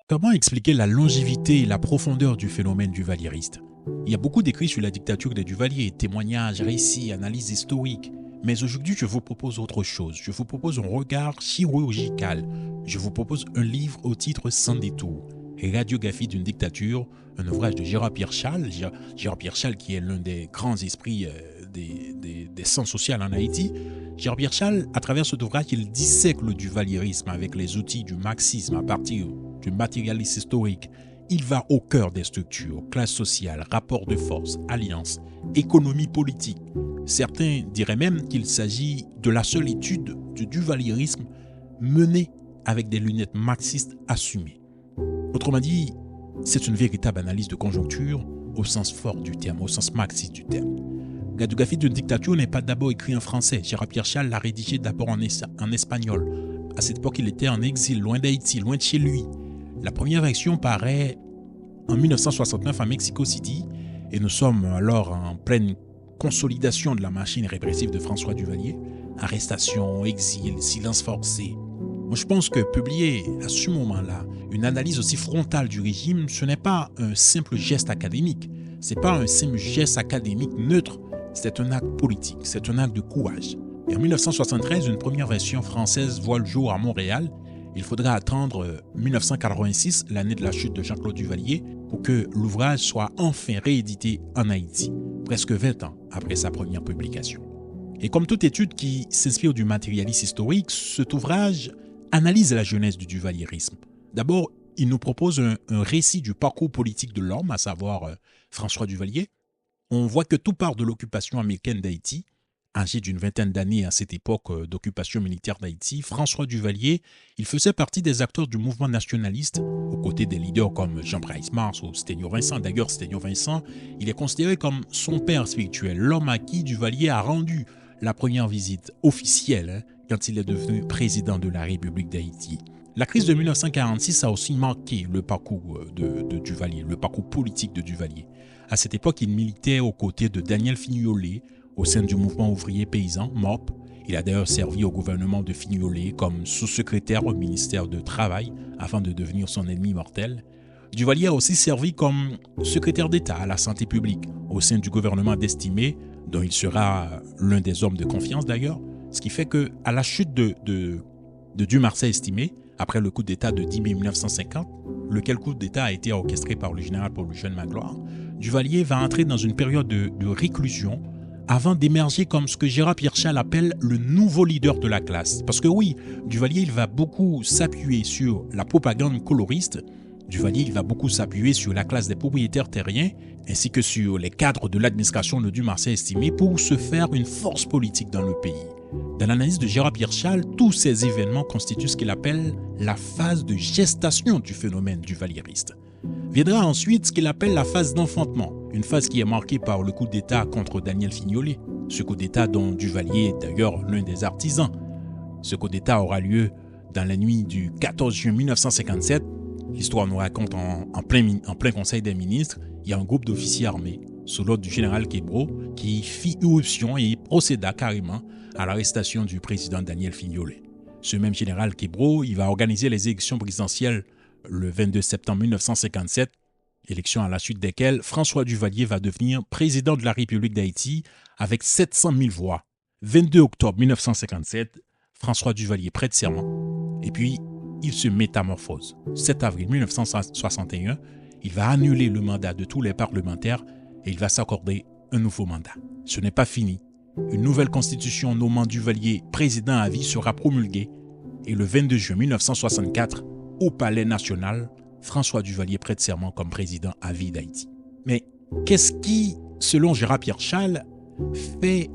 Comment expliquer la longévité et la profondeur du phénomène duvalieriste? Il y a beaucoup d'écrits sur la dictature des Duvaliers, témoignages, récits, analyses historiques. Mais aujourd'hui, je vous propose autre chose. Je vous propose un regard chirurgical. Je vous propose un livre au titre Sans détour. Radiographie d'une dictature, un ouvrage de Gérard-Pierre Chal. Gérard-Pierre Chal qui est l'un des grands esprits des sciences sociales en Haïti. Gérard-Pierre Chal, à travers cet ouvrage, il dissèque le duvalierisme avec les outils du marxisme à partir du matérialisme historique. Il va au cœur des structures, classes sociales, rapports de force, alliances, économie politique. Certains diraient même qu'il s'agit de la seule étude du duvalierisme menée avec des lunettes marxistes assumées. Autrement dit, c'est une véritable analyse de conjoncture au sens fort du terme, au sens marxiste du terme. Radiographie d'une dictature n'est pas d'abord écrit en français. Gérard-Pierre Chal l'a rédigé d'abord en espagnol. À cette époque, il était en exil, loin d'Haïti, loin de chez lui. La première version paraît en 1969 à Mexico City et nous sommes alors en pleine consolidation de la machine répressive de François Duvalier. Arrestation, exil, silence forcé. Moi, je pense que publier à ce moment-là une analyse aussi frontale du régime, ce n'est pas un simple geste académique. Ce n'est pas un simple geste académique neutre. C'est un acte politique, c'est un acte de courage. Et en 1973, une première version française voit le jour à Montréal. Il faudra attendre 1986, l'année de la chute de Jean-Claude Duvalier, pour que l'ouvrage soit enfin réédité en Haïti, presque 20 ans après sa première publication. Et comme toute étude qui s'inspire du matérialisme historique, cet ouvrage analyse la jeunesse du duvalierisme. D'abord, il nous propose un récit du parcours politique de l'homme, à savoir François Duvalier. On voit que tout part de l'occupation américaine d'Haïti. Âgé d'une vingtaine d'années à cette époque d'occupation militaire d'Haïti, François Duvalier, il faisait partie des acteurs du mouvement nationaliste, aux côtés des leaders comme Jean-Bryce Mars ou Sténio Vincent. D'ailleurs, Sténio Vincent, il est considéré comme son père spirituel, l'homme à qui Duvalier a rendu la première visite officielle quand il est devenu président de la République d'Haïti. La crise de 1946 a aussi marqué le parcours de Duvalier, le parcours politique de Duvalier. À cette époque, il militait aux côtés de Daniel Fignolet, au sein du mouvement ouvrier paysan, MOP. Il a d'ailleurs servi au gouvernement de Fignolet comme sous-secrétaire au ministère du Travail avant de devenir son ennemi mortel. Duvalier a aussi servi comme secrétaire d'État à la santé publique au sein du gouvernement d'Estimé, dont il sera l'un des hommes de confiance d'ailleurs, ce qui fait qu'à la chute de Dumarsais Estimé, après le coup d'État de 10 mai 1950, lequel coup d'État a été orchestré par le général Paul-Eugène Magloire, Duvalier va entrer dans une période de réclusion avant d'émerger comme ce que Gérard-Pierre Chal appelle le nouveau leader de la classe. Parce que oui, Duvalier il va beaucoup s'appuyer sur la propagande coloriste, Duvalier il va beaucoup s'appuyer sur la classe des propriétaires terriens, ainsi que sur les cadres de l'administration de Dumarsais Estimé pour se faire une force politique dans le pays. Dans l'analyse de Gérard-Pierre Chal, tous ces événements constituent ce qu'il appelle la phase de gestation du phénomène duvalieriste. Viendra ensuite ce qu'il appelle la phase d'enfantement, une phase qui est marquée par le coup d'État contre Daniel Fignolet, ce coup d'État dont Duvalier est d'ailleurs l'un des artisans. Ce coup d'État aura lieu dans la nuit du 14 juin 1957. L'histoire nous raconte en plein Conseil des ministres, il y a un groupe d'officiers armés, sous l'ordre du général Québro, qui fit irruption et procéda carrément à l'arrestation du président Daniel Fignolet. Ce même général Québro, il va organiser les élections présidentielles le 22 septembre 1957, élection à la suite desquelles François Duvalier va devenir président de la République d'Haïti avec 700 000 voix. 22 octobre 1957, François Duvalier prête serment et puis il se métamorphose. 7 avril 1961, il va annuler le mandat de tous les parlementaires et il va s'accorder un nouveau mandat. Ce n'est pas fini. Une nouvelle constitution nommant Duvalier président à vie sera promulguée et le 22 juin 1964, au Palais national, François Duvalier prête serment comme président à vie d'Haïti. Mais qu'est-ce qui, selon Gérard-Pierre Chal, fait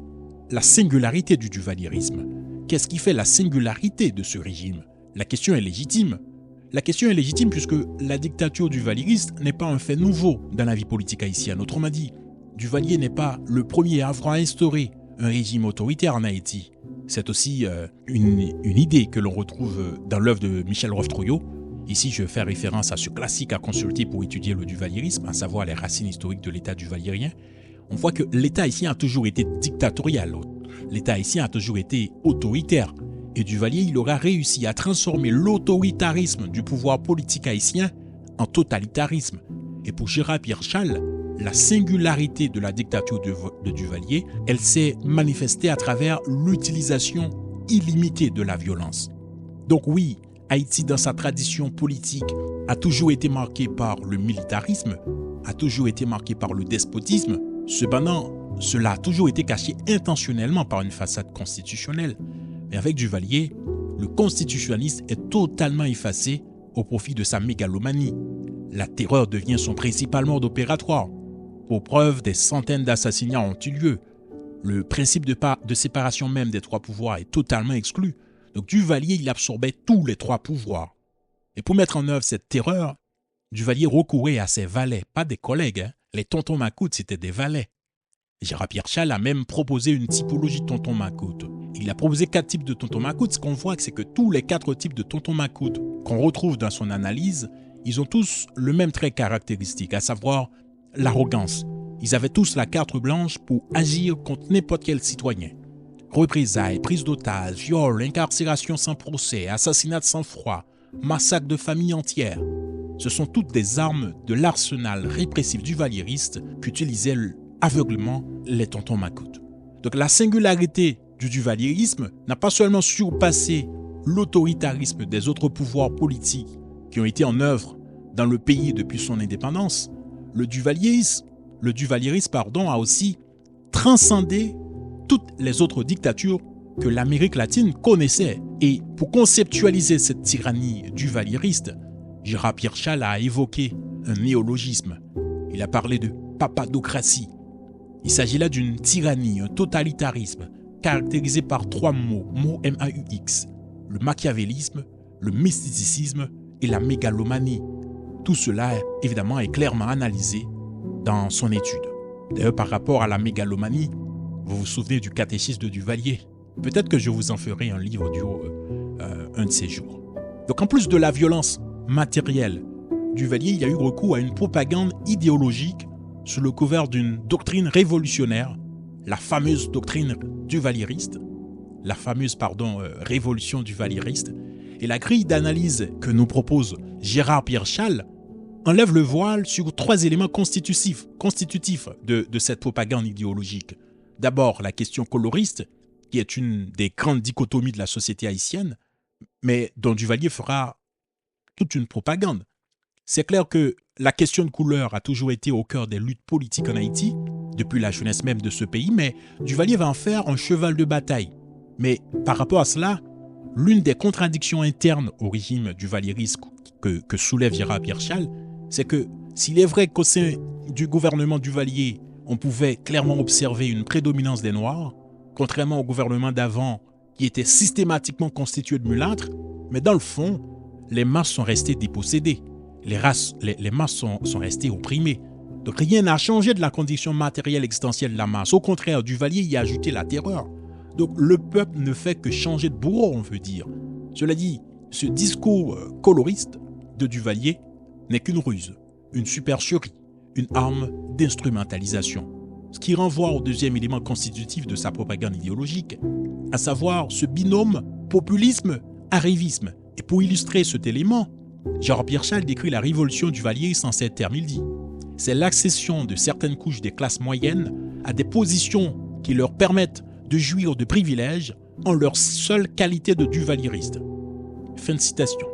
la singularité du duvalierisme? Qu'est-ce qui fait la singularité de ce régime? La question est légitime. La question est légitime puisque la dictature duvalieriste n'est pas un fait nouveau dans la vie politique haïtienne. Autrement dit, Duvalier n'est pas le premier à avoir instauré un régime autoritaire en Haïti. C'est aussi une idée que l'on retrouve dans l'œuvre de Michel Roth-Trouillot. Ici, je fais référence à ce classique à consulter pour étudier le duvalierisme, à savoir les racines historiques de l'État duvalierien. On voit que l'État haïtien a toujours été dictatorial. L'État haïtien a toujours été autoritaire. Et Duvalier, il aura réussi à transformer l'autoritarisme du pouvoir politique haïtien en totalitarisme. Et pour Gérard Pierre Chal, la singularité de la dictature de Duvalier, elle s'est manifestée à travers l'utilisation illimitée de la violence. Donc oui, Haïti, dans sa tradition politique, a toujours été marqué par le militarisme, a toujours été marqué par le despotisme. Cependant, cela a toujours été caché intentionnellement par une façade constitutionnelle. Mais avec Duvalier, le constitutionnalisme est totalement effacé au profit de sa mégalomanie. La terreur devient son principal mode opératoire. Pour preuve, des centaines d'assassinats ont eu lieu. Le principe de séparation même des trois pouvoirs est totalement exclu. Donc Duvalier, il absorbait tous les trois pouvoirs. Et pour mettre en œuvre cette terreur, Duvalier recourait à ses valets, pas des collègues. Les tontons macoutes, c'était des valets. Gérard Pierre Chal a même proposé une typologie de tonton macoute. Il a proposé 4 types de tonton macoute. Ce qu'on voit, c'est que tous les 4 types de tonton macoute qu'on retrouve dans son analyse, ils ont tous le même trait caractéristique, à savoir l'arrogance. Ils avaient tous la carte blanche pour agir contre n'importe quel citoyen. Représailles, prise d'otages, viol, incarcération sans procès, assassinat sans froid, massacre de familles entières. Ce sont toutes des armes de l'arsenal répressif duvalieriste qu'utilisaient aveuglement les tontons macoutes. Donc la singularité du duvalierisme n'a pas seulement surpassé l'autoritarisme des autres pouvoirs politiques qui ont été en œuvre dans le pays depuis son indépendance, le duvalierisme a aussi transcendé toutes les autres dictatures que l'Amérique latine connaissait. Et pour conceptualiser cette tyrannie duvalieriste, Gérard Pierre Chal a évoqué un néologisme. Il a parlé de papadocratie. Il s'agit là d'une tyrannie, un totalitarisme caractérisé par 3 mots, MAUX, le machiavélisme, le mysticisme et la mégalomanie. Tout cela, évidemment, est clairement analysé dans son étude. D'ailleurs, par rapport à la mégalomanie, vous vous souvenez du catéchisme de Duvalier? Peut-être que je vous en ferai un livre audio un de ces jours. Donc en plus de la violence matérielle, Duvalier, il y a eu recours à une propagande idéologique sous le couvert d'une doctrine révolutionnaire, la fameuse doctrine duvalieriste, révolution duvalieriste. Et la grille d'analyse que nous propose Gérard Pierre Chal enlève le voile sur 3 éléments constitutifs de cette propagande idéologique. D'abord, la question coloriste, qui est une des grandes dichotomies de la société haïtienne, mais dont Duvalier fera toute une propagande. C'est clair que la question de couleur a toujours été au cœur des luttes politiques en Haïti, depuis la jeunesse même de ce pays, mais Duvalier va en faire un cheval de bataille. Mais par rapport à cela, l'une des contradictions internes au régime duvalieriste que soulève Gérard Pierre Chal, c'est que s'il est vrai qu'au sein du gouvernement Duvalier, on pouvait clairement observer une prédominance des Noirs, contrairement au gouvernement d'avant qui était systématiquement constitué de mulâtres, mais dans le fond, les masses sont restées dépossédées. Les masses sont restées opprimées. Donc rien n'a changé de la condition matérielle existentielle de la masse. Au contraire, Duvalier y a ajouté la terreur. Donc le peuple ne fait que changer de bourreau, on veut dire. Cela dit, ce discours coloriste de Duvalier n'est qu'une ruse, une supercherie, une arme d'instrumentalisation. Ce qui renvoie au deuxième élément constitutif de sa propagande idéologique, à savoir ce binôme populisme-arrivisme. Et pour illustrer cet élément, Gérard Pierre Chal décrit la révolution duvalieriste en ces termes. Il dit « C'est l'accession de certaines couches des classes moyennes à des positions qui leur permettent de jouir de privilèges en leur seule qualité de duvalieriste. » Fin de citation.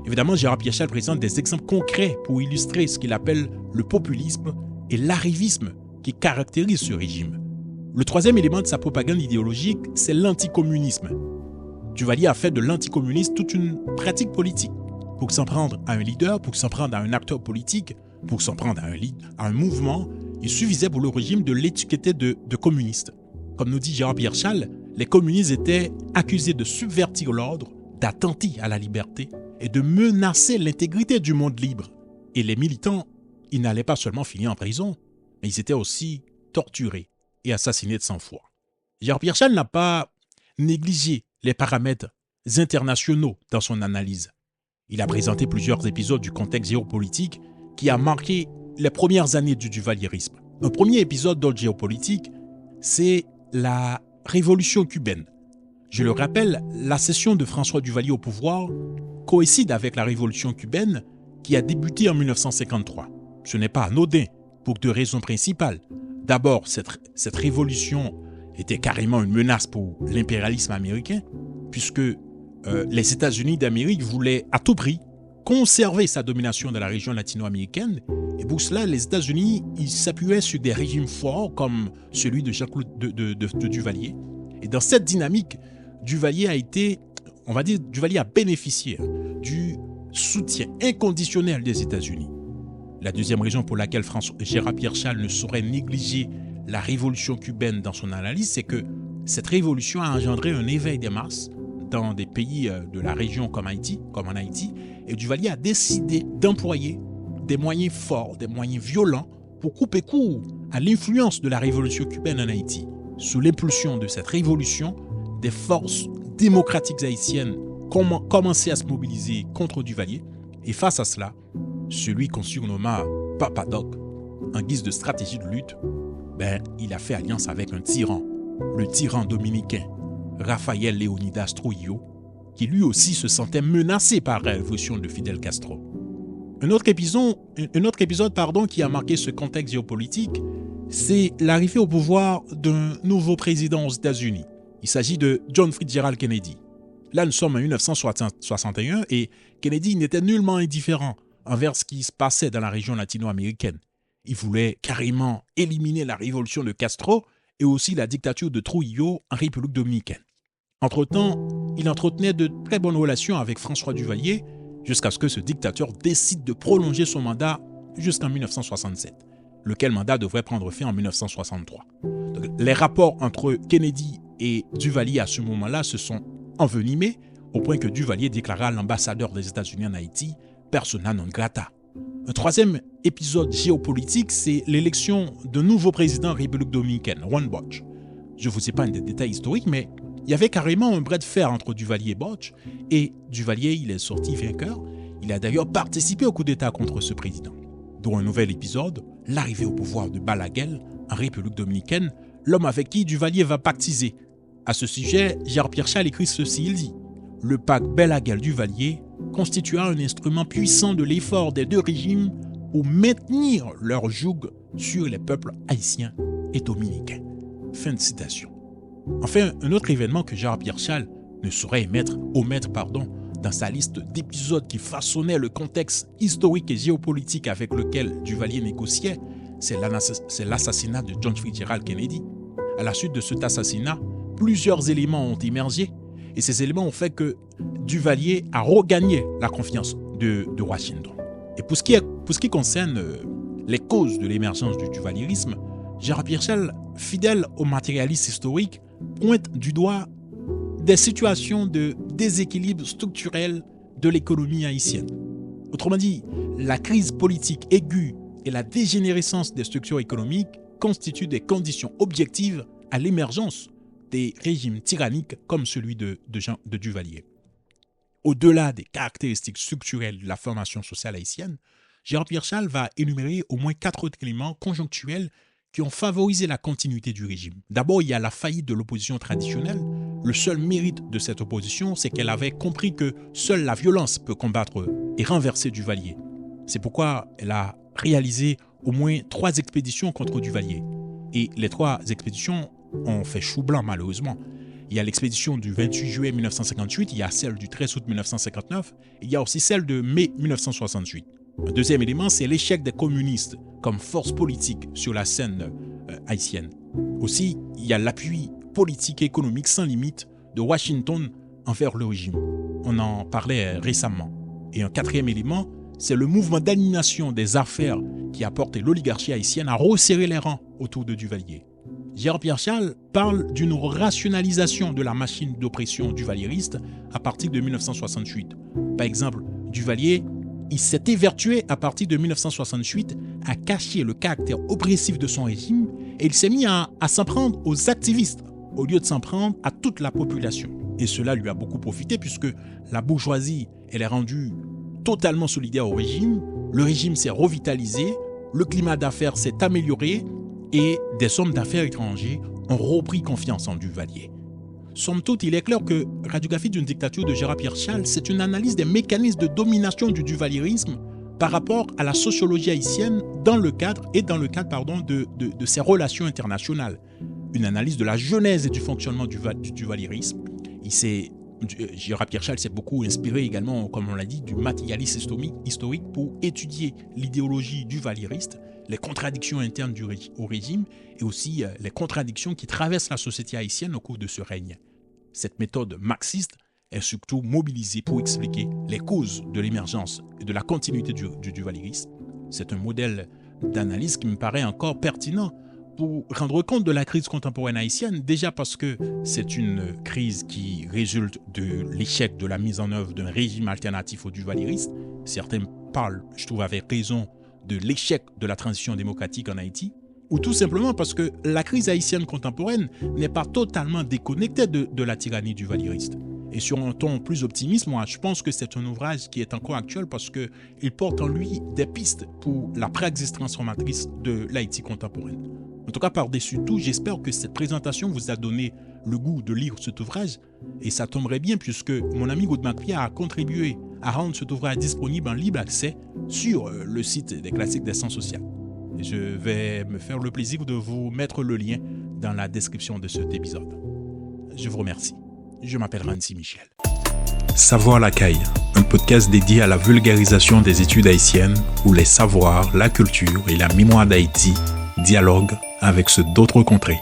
Évidemment, Gérard Pierre Chal présente des exemples concrets pour illustrer ce qu'il appelle le populisme et l'arrivisme qui caractérisent ce régime. Le troisième élément de sa propagande idéologique, c'est l'anticommunisme. Duvalier a fait de l'anticommunisme toute une pratique politique. Pour s'en prendre à un leader, pour s'en prendre à un acteur politique, pour s'en prendre à un mouvement, il suffisait pour le régime de l'étiqueter de communiste. Comme nous dit Gérard Pierre Chal, les communistes étaient accusés de subvertir l'ordre, d'attenter à la liberté et de menacer l'intégrité du monde libre. Et les militants, ils n'allaient pas seulement finir en prison, mais ils étaient aussi torturés et assassinés de sang-froid. Gérard Pierre Chal n'a pas négligé les paramètres internationaux dans son analyse. Il a présenté plusieurs épisodes du contexte géopolitique qui a marqué les premières années du duvalierisme. Un premier épisode d'ordre géopolitique, c'est la révolution cubaine. Je le rappelle, la cession de François Duvalier au pouvoir coïncide avec la révolution cubaine qui a débuté en 1953. Ce n'est pas anodin pour deux raisons principales. D'abord, cette révolution était carrément une menace pour l'impérialisme américain, puisque les États-Unis d'Amérique voulaient à tout prix conserver sa domination dans la région latino-américaine. Et pour cela, les États-Unis s'appuyaient sur des régimes forts comme celui de Jean-Claude de Duvalier. Et dans cette dynamique, Duvalier a bénéficié du soutien inconditionnel des États-Unis. La deuxième raison pour laquelle Gérard Pierre Chal ne saurait négliger la révolution cubaine dans son analyse, c'est que cette révolution a engendré un éveil des masses dans des pays de la région comme en Haïti, et Duvalier a décidé d'employer des moyens forts, des moyens violents pour couper court à l'influence de la révolution cubaine en Haïti. Sous l'impulsion de cette révolution, des forces démocratiques haïtiennes commençaient à se mobiliser contre Duvalier, et face à cela, celui qu'on surnomma Papa Doc, en guise de stratégie de lutte, il a fait alliance avec un tyran, le tyran dominicain, Rafael Leonidas Trujillo, qui lui aussi se sentait menacé par la révolution de Fidel Castro. Un autre épisode qui a marqué ce contexte géopolitique, c'est l'arrivée au pouvoir d'un nouveau président aux États-Unis. Il s'agit de John Fitzgerald Kennedy. Là, nous sommes en 1961 et Kennedy n'était nullement indifférent envers ce qui se passait dans la région latino-américaine. Il voulait carrément éliminer la révolution de Castro et aussi la dictature de Trujillo en République dominicaine. Entre-temps, il entretenait de très bonnes relations avec François Duvalier jusqu'à ce que ce dictateur décide de prolonger son mandat jusqu'en 1967, lequel mandat devrait prendre fin en 1963. Donc, les rapports entre Kennedy et Duvalier à ce moment-là se sont envenimés au point que Duvalier déclara l'ambassadeur des États-Unis en Haïti persona non grata. Un troisième épisode géopolitique, c'est l'élection d'un nouveau président en République dominicaine, Juan Bosch. Je ne vous épargne des détails historiques, mais il y avait carrément un bras de fer entre Duvalier et Bosch, et Duvalier, il est sorti vainqueur. Il a d'ailleurs participé au coup d'État contre ce président. Dans un nouvel épisode, l'arrivée au pouvoir de Balaguer en République dominicaine, l'homme avec qui Duvalier va pactiser. À ce sujet, Gérard Pierre Chal écrit ceci, il dit « Le pacte Balaguer-Duvalier constitua un instrument puissant de l'effort des deux régimes pour maintenir leur joug sur les peuples haïtiens et dominicains. » Fin de citation. Enfin, un autre événement que Gérard Pierre Chal ne saurait omettre dans sa liste d'épisodes qui façonnaient le contexte historique et géopolitique avec lequel Duvalier négociait, c'est l'assassinat de John Fitzgerald Kennedy. À la suite de cet assassinat, plusieurs éléments ont émergé et ces éléments ont fait que Duvalier a regagné la confiance de Washington. Et pour ce qui concerne les causes de l'émergence du duvalierisme, Gérard Pierre Chal, fidèle au matérialisme historique, pointe du doigt des situations de déséquilibre structurel de l'économie haïtienne. Autrement dit, la crise politique aiguë et la dégénérescence des structures économiques constituent des conditions objectives à l'émergence des régimes tyranniques comme celui de Duvalier. Au-delà des caractéristiques structurelles de la formation sociale haïtienne, Gérard Pierre Chal va énumérer au moins 4 autres éléments conjonctuels qui ont favorisé la continuité du régime. D'abord, il y a la faillite de l'opposition traditionnelle. Le seul mérite de cette opposition, c'est qu'elle avait compris que seule la violence peut combattre et renverser Duvalier. C'est pourquoi elle a réalisé au moins 3 expéditions contre Duvalier. Et les 3 expéditions ont fait chou blanc malheureusement. Il y a l'expédition du 28 juillet 1958, il y a celle du 13 août 1959, et il y a aussi celle de mai 1968. Un deuxième élément, c'est l'échec des communistes comme force politique sur la scène haïtienne. Aussi, il y a l'appui politique et économique sans limite de Washington envers le régime. On en parlait récemment. Et un quatrième élément, c'est le mouvement d'animation des affaires qui a porté l'oligarchie haïtienne à resserrer les rangs autour de Duvalier. Gérard Pierre Chal parle d'une rationalisation de la machine d'oppression duvalieriste à partir de 1968. Par exemple, Duvalier, il s'est évertué à partir de 1968 à cacher le caractère oppressif de son régime et il s'est mis à s'en prendre aux activistes au lieu de s'en prendre à toute la population. Et cela lui a beaucoup profité puisque la bourgeoisie, elle est rendue totalement solidaire au régime, le régime s'est revitalisé, le climat d'affaires s'est amélioré et des hommes d'affaires étrangers ont repris confiance en Duvalier. Somme toute, il est clair que Radiographie d'une dictature de Gérard Pierre Chal, c'est une analyse des mécanismes de domination du duvalierisme par rapport à la sociologie haïtienne dans le cadre de ses relations internationales. Une analyse de la genèse et du fonctionnement du valierisme. Gérard Pierre-Charles s'est beaucoup inspiré également, comme on l'a dit, du matérialisme historique pour étudier l'idéologie du valieriste, les contradictions internes au régime et aussi les contradictions qui traversent la société haïtienne au cours de ce règne. Cette méthode marxiste est surtout mobilisée pour expliquer les causes de l'émergence et de la continuité du valierisme. C'est un modèle d'analyse qui me paraît encore pertinent pour rendre compte de la crise contemporaine haïtienne, déjà parce que c'est une crise qui résulte de l'échec de la mise en œuvre d'un régime alternatif au duvalieriste. Certains parlent, je trouve avec raison, de l'échec de la transition démocratique en Haïti, ou tout simplement parce que la crise haïtienne contemporaine n'est pas totalement déconnectée de la tyrannie du valieriste. Et sur un ton plus optimiste, moi, je pense que c'est un ouvrage qui est encore actuel parce qu'il porte en lui des pistes pour la praxis transformatrice de l'Haïti contemporaine. En tout cas, par-dessus tout, j'espère que cette présentation vous a donné le goût de lire cet ouvrage. Et ça tomberait bien puisque mon ami Goudmak Pierre a contribué à rendre cet ouvrage disponible en libre accès sur le site des classiques des sciences sociales. Et je vais me faire le plaisir de vous mettre le lien dans la description de cet épisode. Je vous remercie. Je m'appelle Rancy Michel. Savoir la Caille, un podcast dédié à la vulgarisation des études haïtiennes où les savoirs, la culture et la mémoire d'Haïti dialoguent avec ceux d'autres contrées.